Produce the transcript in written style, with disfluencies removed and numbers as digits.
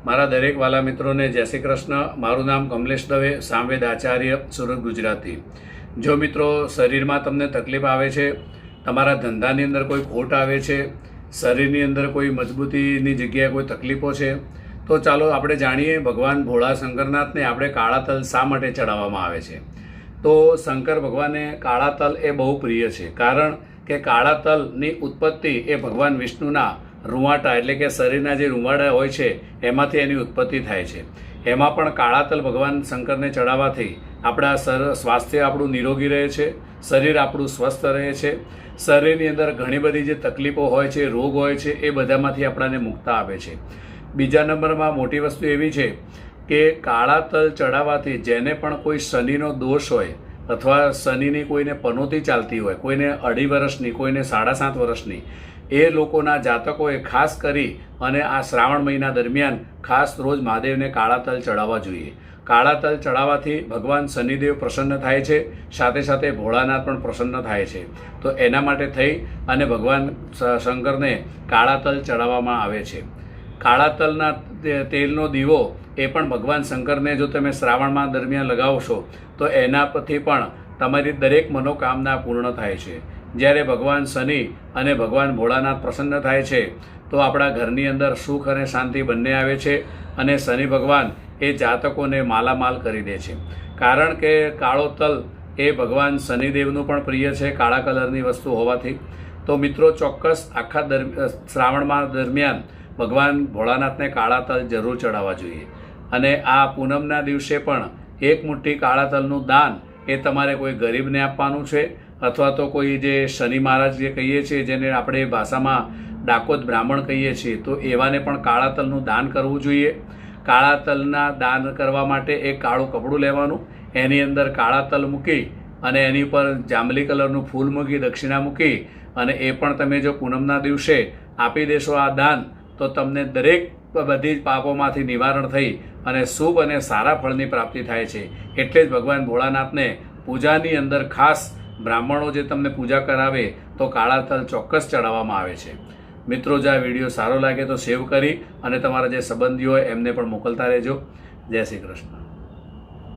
મારા દરેક વાલા મિત્રોને જય શ્રી કૃષ્ણ। મારું નામ કમલેશ દવે, સામવેદ આચાર્ય, સુરત, ગુજરાતી। જો મિત્રો શરીરમાં તમને તકલીફ આવે છે, તમારા ધંધાની અંદર કોઈ ખોટ આવે છે, શરીરની અંદર કોઈ મજબૂતીની જગ્યાએ કોઈ તકલીફો છે, તો ચાલો આપણે જાણીએ ભગવાન ભોળા શંકરનાથને આપણે કાળા તલ શા માટે ચડાવવામાં આવે છે। તો શંકર ભગવાનને કાળા તલ એ બહુ પ્રિય છે, કારણ કે કાળા તલની ઉત્પત્તિ એ ભગવાન વિષ્ણુના રૂંવાટા એટલે કે શરીરના જે રૂંવાડા હોય છે એમાંથી એની ઉત્પત્તિ થાય છે। એમાં પણ કાળા તલ ભગવાન શંકરને ચડાવવાથી આપણા સ્વાસ્થ્ય આપણું નિરોગી રહે છે, શરીર આપણું સ્વસ્થ રહે છે, શરીરની અંદર ઘણી બધી જે તકલીફો હોય છે, રોગ હોય છે, એ બધામાંથી આપણાને મુક્તા આપે છે। બીજા નંબરમાં મોટી વસ્તુ એવી છે કે કાળા તલ ચડાવવાથી જેને પણ કોઈ શનિનો દોષ હોય અથવા શનિની કોઈને પનોતી ચાલતી હોય, કોઈને 2.5 વર્ષની, કોઈને 7.5 વર્ષની, એ લોકોના જાતકોએ ખાસ કરી અને આ શ્રાવણ મહિના દરમિયાન ખાસ રોજ મહાદેવને કાળા તલ ચડાવવા જોઈએ। કાળા તલ ચડાવવાથી ભગવાન શનિદેવ પ્રસન્ન થાય છે, સાથે સાથે ભોળાનાથ પણ પ્રસન્ન થાય છે। તો એના માટે થઈ અને ભગવાન શંકરને કાળા તલ ચડાવવામાં આવે છે। કાળા તલના તેલનો દીવો એ પણ ભગવાન શંકરને જો તમે શ્રાવણમાં દરમિયાન લગાવશો તો એના પરથી પણ તમારી દરેક મનોકામના પૂર્ણ થાય છે। જ્યારે ભગવાન શનિ અને ભગવાન ભોળાનાથ પ્રસન્ન થાય છે તો આપણા ઘરની અંદર સુખ અને શાંતિ બંને આવે છે અને શનિ ભગવાન એ જાતકોને માલામાલ કરી દે છે। કારણ કે કાળો તલ એ ભગવાન શનિદેવનું પણ પ્રિય છે, કાળા કલરની વસ્તુ હોવાથી। તો મિત્રો ચોક્કસ આખા શ્રાવણમાં દરમિયાન ભગવાન ભોળાનાથને કાળા તલ જરૂર ચડાવવા જોઈએ। અને આ પૂનમના દિવસે પણ 1 મુઠ્ઠી કાળા તલનું દાન એ તમારે કોઈ ગરીબને આપવાનું છે, અથવા તો કોઈ જે શનિ મહારાજ જે કહીએ છીએ, જેને આપણે ભાષામાં ડાકોત બ્રાહ્મણ કહીએ છીએ, તો એવાને પણ કાળા તલનું દાન કરવું જોઈએ। કાળા તલના દાન કરવા માટે એક કાળું કપડું લેવાનું, એની અંદર કાળા તલ મૂકી અને એની ઉપર જાંબલી કલરનું ફૂલ મૂકી દક્ષિણા મૂકી અને એ પણ તમે જો પૂનમના દિવસે આપી દેશો આ દાન, તો તમને દરેક બધી જ પાપોમાંથી નિવારણ થઈ અને શુભ અને સારા ફળની પ્રાપ્તિ થાય છે। એટલે જ ભગવાન ભોળાનાથને પૂજાની અંદર ખાસ બ્રાહ્મણો જે તમને પૂજા કરાવે તો કાળા તલ ચોક્કસ ચડાવવામાં આવે છે। મિત્રો, જો આ વિડીયો સારો લાગે તો સેવ કરી અને તમારા જે સંબંધીઓ હોય એમને પણ મોકલતા રહેજો। જય શ્રી કૃષ્ણ।